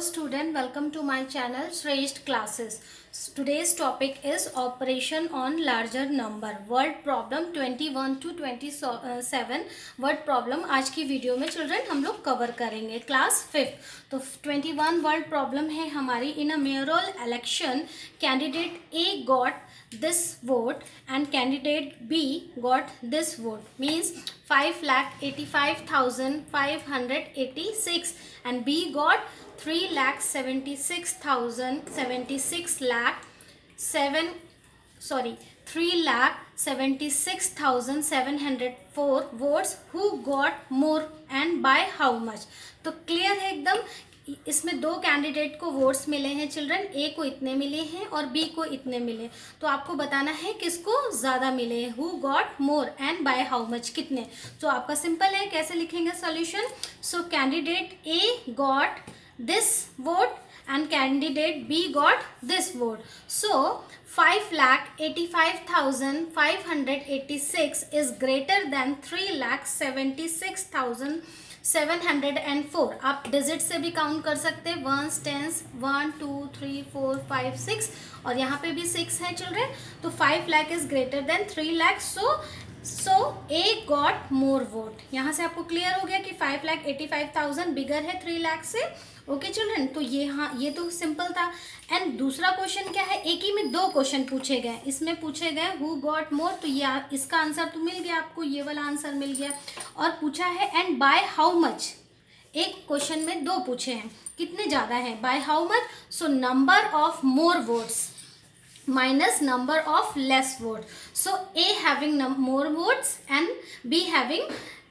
student, welcome to my channel Shresth Classes. Today's topic is operation on larger number. Word problem 21 to 27 word problem आज की video में children हम लोग cover करेंगे class 5th. तो 21 word problem है हमारी. In a mayoral election candidate A got this vote and candidate B got this vote, means 5,85,586 and B got 3,76,704 votes. Who got more and by how much? तो clear है एकदम. इसमें दो candidate को votes मिले हैं चिल्ड्रन. ए को इतने मिले हैं और बी को इतने मिले. तो आपको बताना है किसको ज़्यादा मिले हैं. Who got more and by how much, कितने. तो आपका सिंपल है, कैसे लिखेंगे solution. So candidate A got this vote and candidate B got this vote. So 5,85,586 is greater than 3,76,704. आप डिजिट से भी काउंट कर सकते हैं. वंस टेंस 1 2 3 4 5 6 और यहाँ पे भी 6 है चिल्ड्रन. तो 5 lakh is greater than 3 lakh. So A got more vote. यहाँ से आपको क्लियर हो गया कि 5,85,000 बिगर है 3 लाख से. Okay children. तो ये तो सिंपल था. एंड दूसरा क्वेश्चन क्या है, एक ही में दो क्वेश्चन पूछे गए. इसमें पूछे गए हु गॉट मोर, तो ये इसका आंसर तो मिल गया आपको, ये वाला आंसर मिल गया. और पूछा है एंड बाय हाउ मच. एक क्वेश्चन में दो पूछे हैं, कितने ज़्यादा है, by how much. So number of more votes minus number of less votes. So A having more votes and B having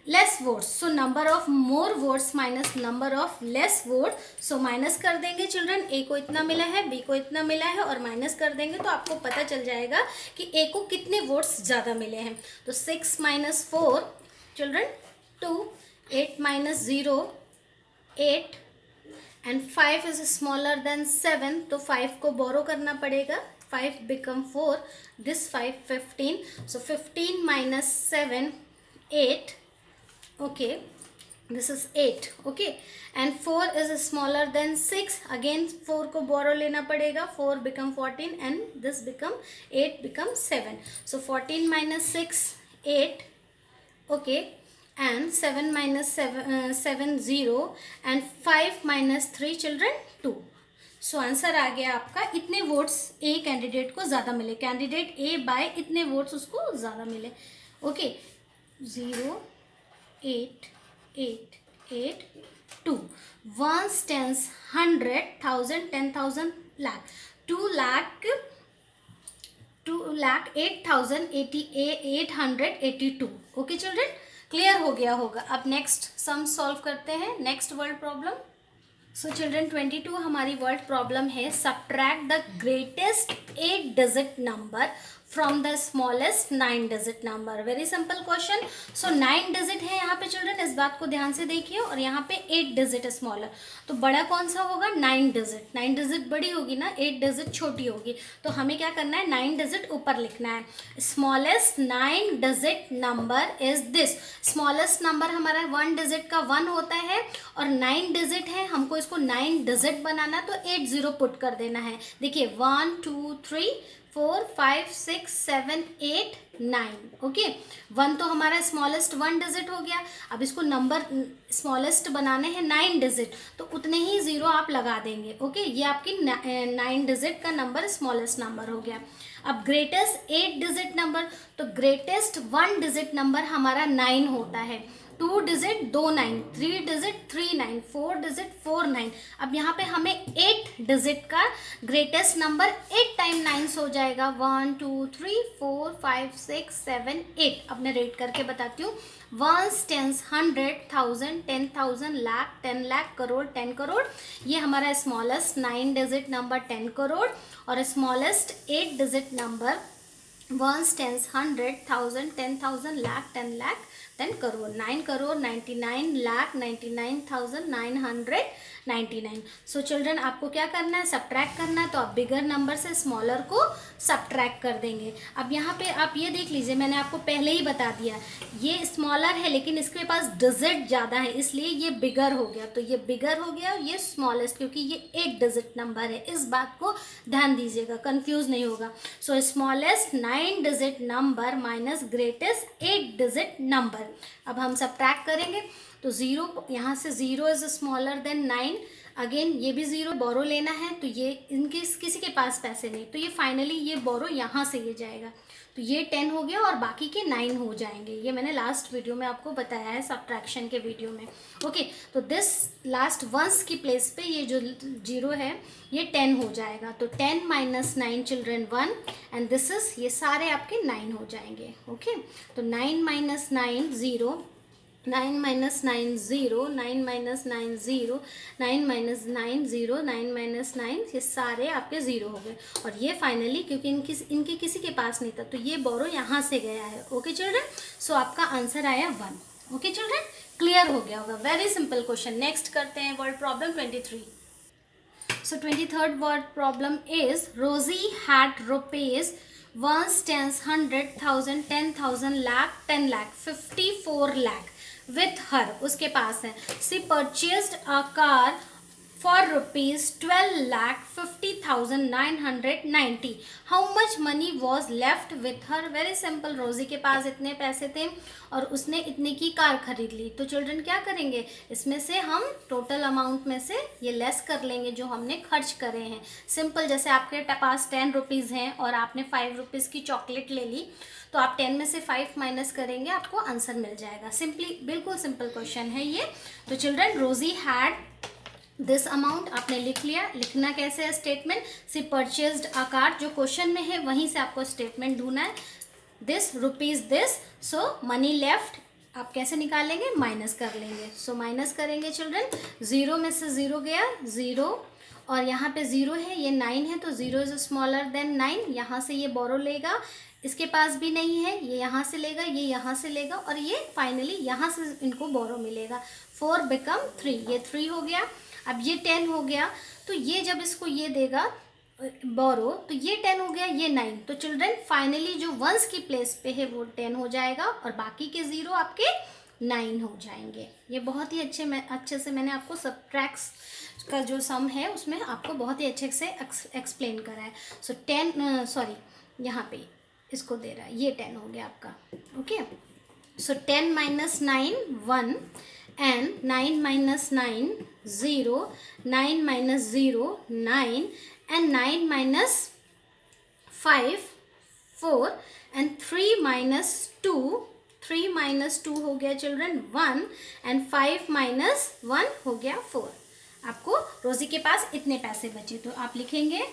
less votes. So number of more votes minus number of less votes. So minus कर देंगे children. A को इतना मिला है, B को इतना मिला है और माइनस कर देंगे तो आपको पता चल जाएगा कि A को कितने वोट्स ज़्यादा मिले हैं. तो 6 minus 4 children 2, 8 minus 0 8 and 5 is smaller than 7. तो 5 को बोरो करना पड़ेगा. 5 become 4, this 5 15. So 15 minus 7 8. Okay, this is 8. Okay, and 4 is smaller than 6. Again 4 को borrow लेना पड़ेगा. 4 become 14 and this become 8 become 7. So 14 minus 6 8. Okay, and 7 minus 7 0 and 5 minus 3 children 2. So answer आ गया आपका. इतने वोट्स ए कैंडिडेट को ज़्यादा मिले. Candidate ए bye इतने वोट्स उसको ज़्यादा मिले. Okay, 0 8 8 8 2. Once tens 100 1000 10,000 lakh 2 lakh 8,882. Okay children, clear हो गया होगा. अब नेक्स्ट सम सॉल्व करते हैं. Next word problem. So children 22 हमारी वर्ड प्रॉब्लम है. Subtract the greatest 8 digit number from the smallest 9 digit number. Very simple question. So 9 digit है यहाँ पे चिल्ड्रन, इस बात को ध्यान से देखिए. और यहाँ पे 8 डिजिट है स्मॉलर. तो बड़ा कौन सा होगा, 9 डिजिट. 9 डिजिट बड़ी होगी ना, 8 डिजिट छोटी होगी. तो हमें क्या करना है, 9 डिजिट ऊपर लिखना है. Smallest 9 digit number is this. Smallest number हमारा 1 डिजिट का 1 होता है और 9 डिजिट है. हमको इसको 9 डिजिट बनाना तो 8 0 पुट कर देना है. देखिए 1 2 3 4 5 6 7 8 9. ओके, 1 तो हमारा स्मॉलेस्ट 1 डिजिट हो गया. अब इसको नंबर स्मॉलेस्ट बनाने हैं 9 डिजिट, तो उतने ही 0 आप लगा देंगे. ओके, ये आपकी 9 डिजिट का नंबर स्मॉलेस्ट नंबर हो गया. अब ग्रेटेस्ट 8 डिजिट नंबर, तो ग्रेटेस्ट 1 डिजिट नंबर हमारा 9 होता है. 2 डिजिट 2 9, 3 डिजिट 3 9, 4 डिजिट 4 9. अब यहाँ पे हमें 8 डिजिट का ग्रेटेस्ट नंबर 8 टाइम 9 हो जाएगा. 1 2 3 4 5 6 7 8. अब मैं रेट करके बताती हूँ. Ones tens 100 1000 10,000 lakh 10 lakh crore 10 crore. ये हमारा स्मॉलेस्ट 9 डिजिट नंबर 10 करोड़ और smallest 8 digit number ones, tens, 100, 1000, 10,000, lakh, 10 lakh, then crore, 9 crore 99,99,999। So children आपको क्या करना है, सब्ट्रैक्ट करना है, तो आप बिगर नंबर से स्मॉलर को सब्ट्रैक्ट कर देंगे। अब यहाँ पे आप ये देख लीजिए, मैंने आपको पहले ही बता दिया, ये स्मॉलर है लेकिन इसके पास डिजिट ज़्यादा है, इसलिए ये बिगर हो गया। तो ये बिगर हो गया और ये स्मॉलेस्ट, क्योंकि ये एक डिजिट नंबर है। इस बात को ध्यान दीजिएगा, कंफ्यूज नहीं होगा। सो smallest 9 digit number minus greatest 8 digit number. अब हम सब्ट्रैक्ट करेंगे, तो 0, यहाँ से 0 इज स्मॉलर देन 9। अगेन ये भी 0 बोरो लेना है, तो ये इनके किसी के पास पैसे नहीं, तो ये फाइनली ये बोरो यहाँ से ये जाएगा, तो ये 10 हो गया और बाकी के 9 हो जाएंगे। ये मैंने लास्ट वीडियो में आपको बताया है, सब्ट्रैक्शन के वीडियो में। ओके, तो दिस लास्ट वंस की प्लेस पे ये जो 0 है ये 10 हो जाएगा। तो 10 minus 9 children 1, and this is, ये सारे आपके 9 हो जाएंगे। ओके, तो 9 minus 9 0, 9 minus 9 0, 9 minus 9 0, 9 minus 9 0, 9 minus 9, ये सारे आपके 0 हो गए। और ये फाइनली क्योंकि इनके किसी के पास नहीं था, तो ये बोरो यहाँ से गया है। ओके चिल्ड्रन, सो आपका आंसर आया 1। ओके चिल्ड्रन, क्लियर हो गया होगा। Very simple question. नेक्स्ट करते हैं word problem 23। So 23rd word problem is Rosie had rupees 1, 10, 100, 1000, 10,000, lakh, 10 lakh, 54 lakh with her, उसके पास है। She purchased a car for rupees 12,50,990. How much money was left with her? Very simple, रोजी के पास इतने पैसे थे और उसने इतने की कार खरीद ली। तो चिल्ड्रन क्या करेंगे, इसमें से हम टोटल अमाउंट में से ये लेस कर लेंगे जो हमने खर्च करे हैं। सिंपल, जैसे आपके पास 10 रुपीज़ हैं और आपने 5 रुपीज़ की चॉकलेट ले ली, तो आप 10 में से 5 माइनस करेंगे, आपको आंसर मिल जाएगा। सिंपली, बिल्कुल सिंपल क्वेश्चन है ये। तो चिल्ड्रन, रोजी हैड दिस अमाउंट आपने लिख लिया। लिखना कैसे है statement, she purchased a car, जो क्वेश्चन में है वहीं से आपको स्टेटमेंट ढूंढना है। This rupees this, so money left आप कैसे निकालेंगे, माइनस कर लेंगे। सो माइनस करेंगे चिल्ड्रन, 0 में से 0 गया 0, और यहाँ पे 0 है, ये 9 है, तो 0 इज स्मॉलर देन 9। यहाँ से ये बोरो लेगा, इसके पास भी नहीं है, ये यहाँ से लेगा, ये यहाँ से लेगा, और ये फाइनली यहाँ से इनको बोरो मिलेगा। 4 बिकम 3, ये 3 हो गया। अब ये 10 हो गया, तो ये जब इसको ये देगा बोरो, तो ये 10 हो गया, ये 9। तो चिल्ड्रन फाइनली जो वंस की प्लेस पे है वो 10 हो जाएगा और बाकी के 0 आपके 9 हो जाएंगे। ये बहुत ही अच्छे से मैंने आपको सब्ट्रैक्ट्स का जो सम है उसमें आपको बहुत ही अच्छे से एक्सप्लेन करा है। सो 10 सॉरी यहाँ पे इसको दे रहा है, ये 10 हो गया आपका। Okay, so 10 minus 9 1, and 9 minus 9 0, 9 minus 0 9, and 9 minus 5 4, and 3 minus 2, 3 minus 2 हो गया चिल्ड्रन 1, and 5 minus 1 हो गया 4। आपको रोजी के पास इतने पैसे बचे, तो आप लिखेंगे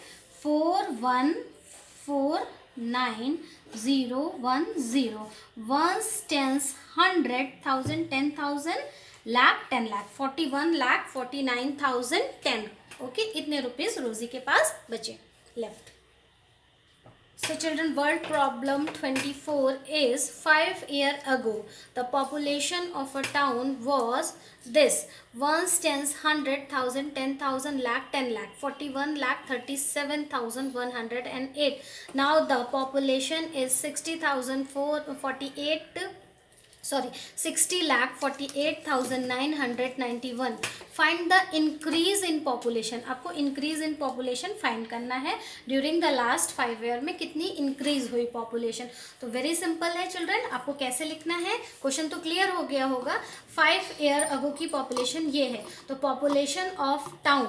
4149,010, ones, tens, 100, 1000, 10,000, lakh, 10 lakh, 41,49,010। Okay, इतने रुपीज रोजी के पास बचे left. So children, word problem 24 is 5 years ago the population of a town was this: ones, tens, 100, 1000, 10,000, lakh, 10 lakh, 41,37,108. Now the population is 60,48,991. Find the increase in population. आपको increase in population find करना है during the last 5 year में कितनी increase हुई population। तो very simple है children, आपको कैसे लिखना है, क्वेश्चन तो क्लियर हो गया होगा। 5 year ago की population ये है, तो population of town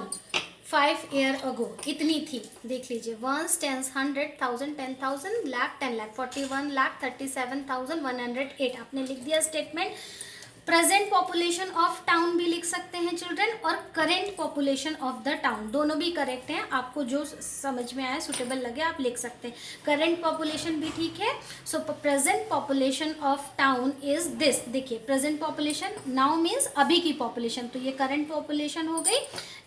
5 year ago इतनी थी, देख लीजिए, ones, tens, 100, 1000, 10,000, lakh, 10 lakh, 41,37,108। आपने लिख दिया statement. Present population of town भी लिख सकते हैं चिल्ड्रन, और current population of the town, दोनों भी करेक्ट हैं। आपको जो समझ में आए, सुटेबल लगे, आप लिख सकते हैं। करेंट पॉपुलेशन भी ठीक है। सो present population of town is this. देखिए, प्रेजेंट पॉपुलेशन नाउ मीन्स अभी की पॉपुलेशन, तो ये करेंट पॉपुलेशन हो गई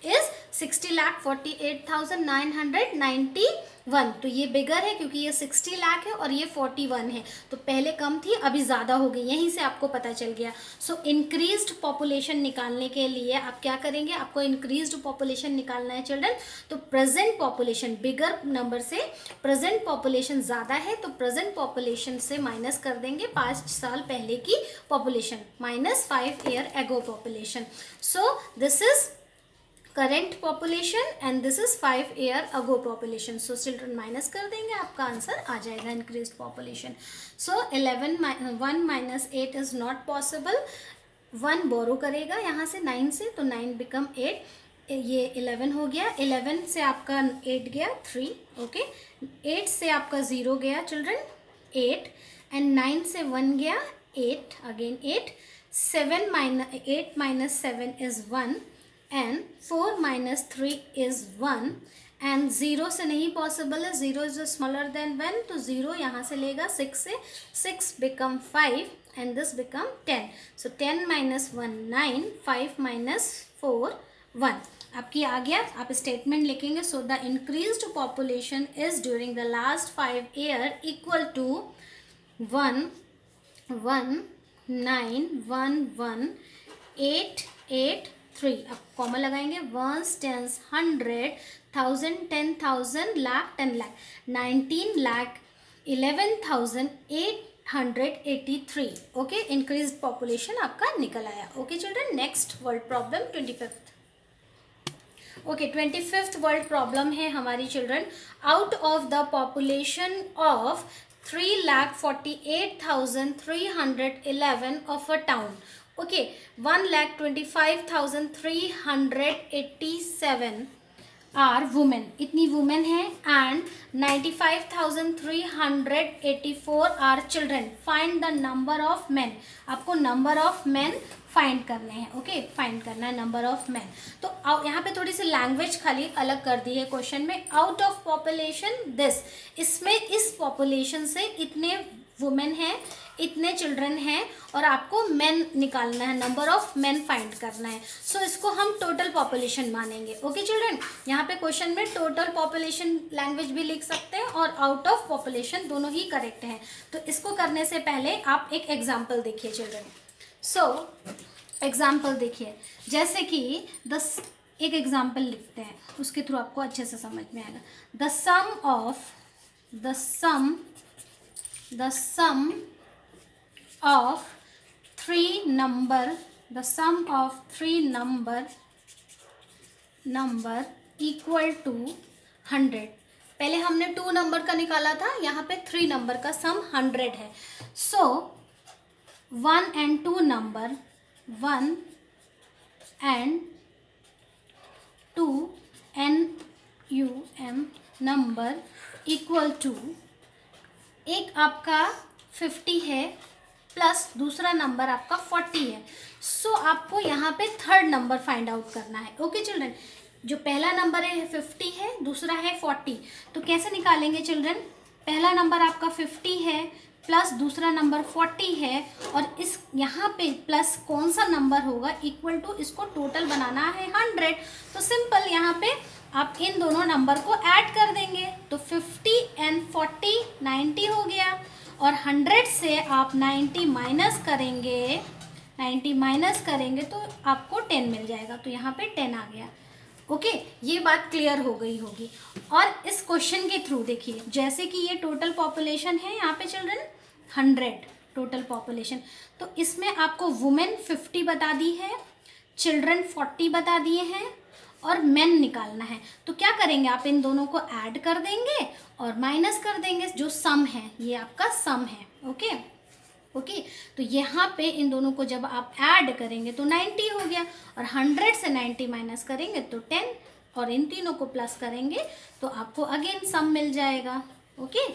इज 60,48,991, तो ये बिगर है क्योंकि ये 60 लाख है और ये 41 है, तो पहले कम थी अभी ज़्यादा हो गई, यहीं से आपको पता चल गया। सो इंक्रीज्ड पॉपुलेशन निकालने के लिए आप क्या करेंगे, आपको इंक्रीज्ड पॉपुलेशन निकालना है चिल्ड्रन, तो प्रेजेंट पॉपुलेशन बिगर नंबर से प्रेजेंट पॉपुलेशन ज़्यादा है तो प्रेजेंट पॉपुलेशन से माइनस कर देंगे 5 साल पहले की population, minus 5 year ago population. So this is current population and this is 5 year ago population. So children minus कर देंगे, आपका आंसर आ जाएगा increased population. So 1 minus 8 is not possible. 1 बोरो करेगा यहाँ से 9 से, तो 9 become 8, ये 11 हो गया, 11 से आपका 8 गया 3, ओके, 8 से आपका 0 गया चिल्ड्रन 8, एंड 9 से 1 गया 8, again 8, 8 minus 7 is 1, and 4 minus 3 is 1, and 0 से नहीं पॉसिबल है, 0 is smaller than 1, तो 0 यहाँ से लेगा 6 से, 6 become 5 and this become 10. So 10 minus 1 9, 5 minus 4 1. आपकी आ गया, आप स्टेटमेंट लिखेंगे. So the increased population is during the last 5 year equal to 1 1 9 1 1 8 8 3. अब कॉमा लगाएंगे, 1 10 100 1000 10,000 lakh 10 lakh 19 lakh 11,883. Okay, increased population आपका निकल आया. Okay children, next word problem 25th. Okay, 25th word problem है हमारी children. Out of the population of 3,48,311 of a town. Okay, 1,25,387 are women. इतनी women है, and 95,384 are children. Find the number of men. आपको number of men find करने हैं. Okay, find करना है number of man. तो यहाँ पे थोड़ी सी लैंग्वेज खाली अलग कर दी है क्वेश्चन में. आउट ऑफ पॉपुलेशन दिस, इसमें इस पॉपुलेशन से इतने वुमेन हैं, इतने चिल्ड्रन हैं, और आपको मैन निकालना है, नंबर ऑफ मैन फाइंड करना है. सो इसको हम टोटल पॉपुलेशन मानेंगे. ओके चिल्ड्रन, यहाँ पे क्वेश्चन में टोटल पॉपुलेशन लैंग्वेज भी लिख सकते हैं और आउट ऑफ पॉपुलेशन, दोनों ही करेक्ट हैं. तो इसको करने से पहले आप एक एग्जाम्पल देखिए चिल्ड्रन. सो एग्जाम्पल देखिए, जैसे कि एक एग्जाम्पल लिखते हैं, उसके थ्रू आपको अच्छे से समझ में आएगा. The sum of three number equal to 100. पहले हमने 2 नंबर का निकाला था, यहाँ पे 3 नंबर का सम 100 है. सो 1 and 2 number, 1 and 2 NUM number equal to, एक आपका 50 है प्लस दूसरा नंबर आपका 40 है. सो आपको यहाँ पे थर्ड नंबर फाइंड आउट करना है. ओके चिल्ड्रन, जो पहला नंबर है 50 है, दूसरा है 40. तो कैसे निकालेंगे चिल्ड्रन? पहला नंबर आपका 50 है प्लस दूसरा नंबर 40 है, और इस यहाँ पे प्लस कौन सा नंबर होगा, इक्वल टू, इसको टोटल बनाना है 100. तो सिंपल यहाँ पे आप इन दोनों नंबर को ऐड कर देंगे, तो 50 and 40 90 हो गया, और 100 से आप 90 माइनस करेंगे तो आपको 10 मिल जाएगा. तो यहाँ पे 10 आ गया. ओके, ये बात क्लियर हो गई होगी. और इस क्वेश्चन के थ्रू देखिए, जैसे कि ये टोटल पॉपुलेशन है यहाँ पे चिल्ड्रन 100 टोटल पॉपुलेशन, तो इसमें आपको वुमेन 50 बता दी है, चिल्ड्रन 40 बता दिए हैं, और मेन निकालना है. तो क्या करेंगे, आप इन दोनों को ऐड कर देंगे और माइनस कर देंगे, जो सम है, ये आपका सम है. ओके, तो यहाँ पे इन दोनों को जब आप ऐड करेंगे तो 90 हो गया, और 100 से 90 माइनस करेंगे तो 10, और इन तीनों को प्लस करेंगे तो आपको अगेन सम मिल जाएगा. ओके,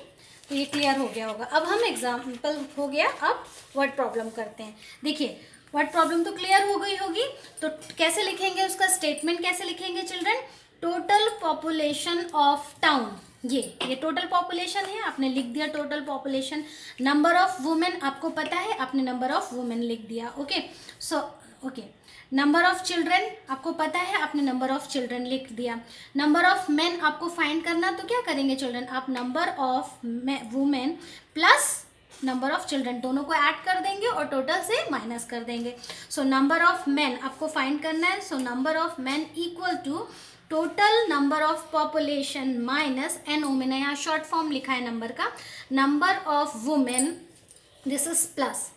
तो ये क्लियर हो गया होगा. अब हम एग्जाम्पल हो गया, अब वर्ड प्रॉब्लम करते हैं. देखिए, वर्ड प्रॉब्लम तो क्लियर हो गई होगी, तो कैसे लिखेंगे, उसका स्टेटमेंट कैसे लिखेंगे children? Total population of town, ये टोटल पॉपुलेशन है, आपने लिख दिया total population. Number of women आपको पता है, आपने नंबर ऑफ वुमेन लिख दिया. Okay, so okay, number of children आपको पता है, आपने नंबर ऑफ चिल्ड्रन लिख दिया। नंबर ऑफ मेन आपको फाइंड करना, तो क्या करेंगे चिल्ड्रन, आप number of women plus number of children दोनों को ऐड कर देंगे और टोटल से माइनस कर देंगे। सो नंबर ऑफ मेन आपको फाइंड करना है। So number of men equal to total number of population minus NO, मैंने यहाँ शॉर्ट फॉर्म लिखा है नंबर का, number of women, this is plus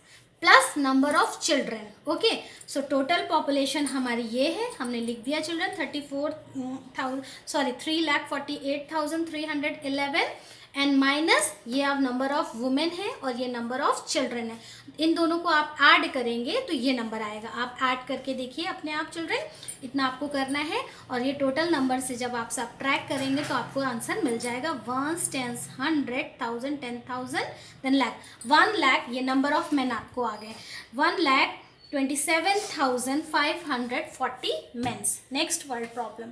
number of children. Okay, so total population हमारी ये है, हमने लिख दिया चिल्ड्रन 3,48,311 एंड माइनस ये अब नंबर ऑफ वुमेन है और ये नंबर ऑफ चिल्ड्रन है। इन दोनों को आप ऐड करेंगे तो ये नंबर आएगा। आप ऐड करके देखिए अपने आप चिल्ड्रन, इतना आपको करना है और ये टोटल नंबर से जब आप सब्ट्रैक्ट करेंगे तो आपको आंसर मिल जाएगा 1, 10, 100, 1000, 10,000 देन लाख। 1 लाख ये नंबर ऑफ मेन आपको आ गए, 1,27,540 mens. Next word problem.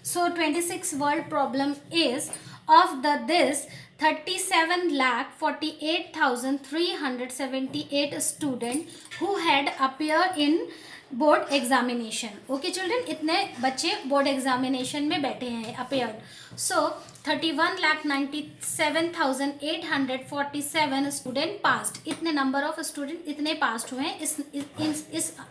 So 26 word problem is of this 37,48,378 student who had appeared in board examination. Okay children, इतने बच्चे बोर्ड एग्जामिनेशन में बैठे हैं, अपेयर्ड। सो 31,97,847 स्टूडेंट पास्ड। इतने नंबर ऑफ स्टूडेंट इतने पास्ड हुए हैं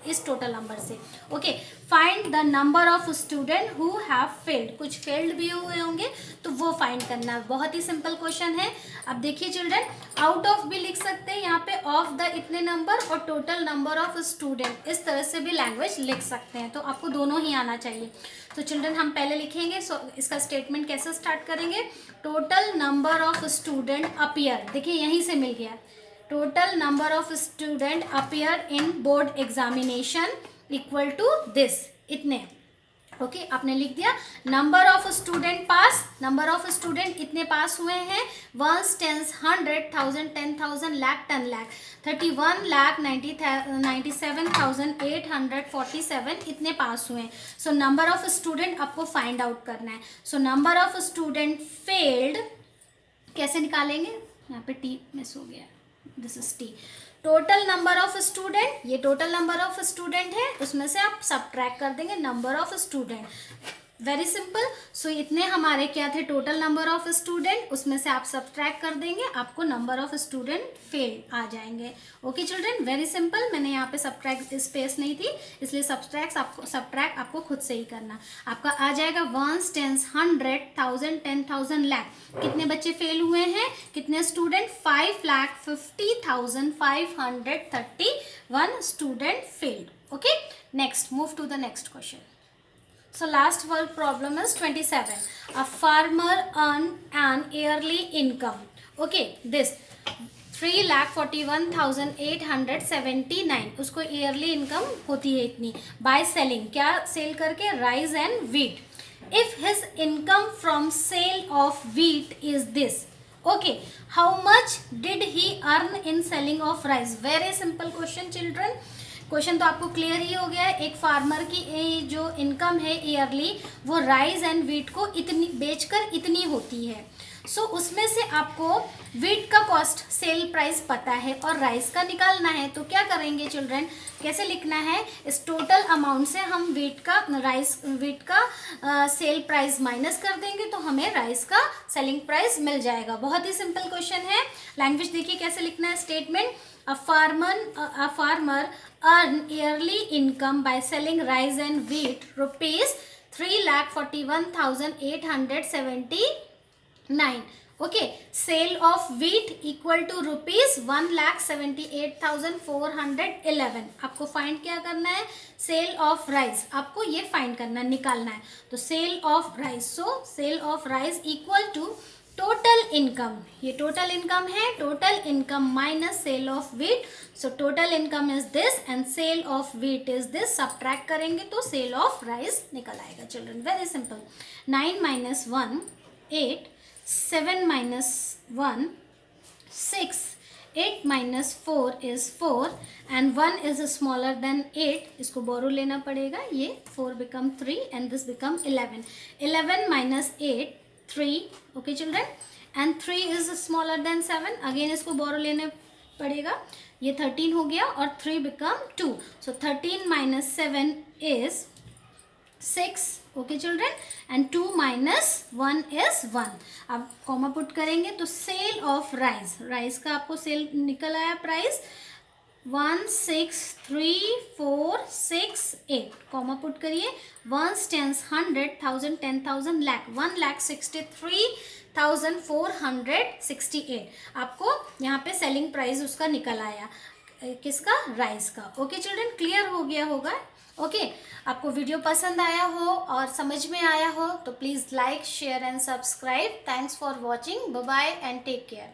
इस टोटल नंबर से। Okay, find the number of student who have failed. कुछ फेल्ड भी हुए होंगे तो वो फाइंड करना। बहुत ही सिंपल क्वेश्चन है। अब देखिए चिल्ड्रन, आउट ऑफ भी लिख सकते हैं यहाँ पे, ऑफ द इतने नंबर और टोटल नंबर ऑफ स्टूडेंट, इस तरह से भी लैंग्वेज लिख सकते हैं। तो आपको दोनों ही आना चाहिए। तो चिल्ड्रन हम पहले लिखेंगे, सो इसका स्टेटमेंट कैसे स्टार्ट करेंगे, total number of student appear, देखिए यहीं से मिल गया, total number of student appear in board examination equal to this, इतने। ओके, आपने लिख दिया number of student pass, number of student इतने पास हुए हैं 1, 10, 100, 1000, 10,000, लाख, 10 लाख, 31,97,847 इतने पास हुए हैं। सो नंबर ऑफ स्टूडेंट आपको फाइंड आउट करना है। So number of student failed कैसे निकालेंगे, यहाँ पे टी मिस हो गया, this is T. Total number of student, ये टोटल नंबर ऑफ स्टूडेंट है, उसमें से आप सब्ट्रैक्ट कर देंगे number of student. Very simple. So इतने हमारे क्या थे, टोटल नंबर ऑफ स्टूडेंट, उसमें से आप सब्ट्रैक्ट कर देंगे, आपको नंबर ऑफ स्टूडेंट फेल आ जाएंगे। Okay children, very simple. मैंने यहाँ पे सब्ट्रैक्ट स्पेस नहीं थी, इसलिए सब्ट्रैक्ट आपको खुद से ही करना। आपका आ जाएगा 1, 10, 100, 1000, 10,000, लाख। कितने बच्चे फेल हुए हैं, कितने student, 5,50,531 student failed. Okay, next, move to the next question. So last word problem is 27. A farmer earned an yearly income. Okay, this 3,41,879 उसको ईयरली इनकम होती है इतनी, बाय सेलिंग, क्या सेल करके, rice and wheat. If his income from sale of wheat is this, okay, how much did he earn in selling of rice. Very simple question children. Question तो आपको clear ही हो गया है. एक farmer की जो इनकम है ईयरली, वो राइस एंड व्हीट को इतनी बेचकर इतनी होती है. सो उसमें से आपको व्हीट का कॉस्ट, सेल प्राइस पता है और राइस का निकालना है. तो क्या करेंगे चिल्ड्रन, कैसे लिखना है, इस टोटल अमाउंट से हम व्हीट का सेल प्राइस माइनस कर देंगे तो हमें राइस का सेलिंग प्राइस मिल जाएगा. बहुत ही सिंपल क्वेश्चन है. लैंग्वेज देखिए कैसे लिखना है. Statement, a farmer earn yearly income by selling rice and wheat rupees 3,41,879. Okay, sale of wheat equal to rupees 1,78,411. आपको फाइंड क्या करना है, सेल ऑफ राइस, आपको ये फाइंड करना, निकालना है. तो sale of rice, so sale of rice equal to total income, ये टोटल इनकम है, total income minus sale of wheat. So total income is this and sale of wheat is this. Subtract करेंगे तो sale of rice निकल आएगा children. Very simple. 9 minus 1 8, 7 minus 1 6, 8 minus 4 is 4 and 1 is smaller than 8. इसको बोरो लेना पड़ेगा, ये 4 become 3 and this become 11. 11 minus 8 3. Okay children, and 3 is smaller than 7. Again इसको बोरो लेने पड़ेगा. ये 13 हो गया और 3 become 2. So 13 minus 7 is 6. Okay children, and 2 minus 1 is 1. अब कॉमा पुट करेंगे तो सेल ऑफ राइस, राइस का आपको सेल निकल आया प्राइस 163,468. कॉमा पुट करिए. Ones, tens, 100, 1000, 10,000, lakh, 1,63,468. आपको यहाँ पे सेलिंग प्राइस उसका निकल आया. किसका? राइस का. ओके चिल्ड्रन, क्लियर हो गया होगा. ओके, आपको वीडियो पसंद आया हो और समझ में आया हो तो please like, share and subscribe. Thanks for watching. Bye bye and take care.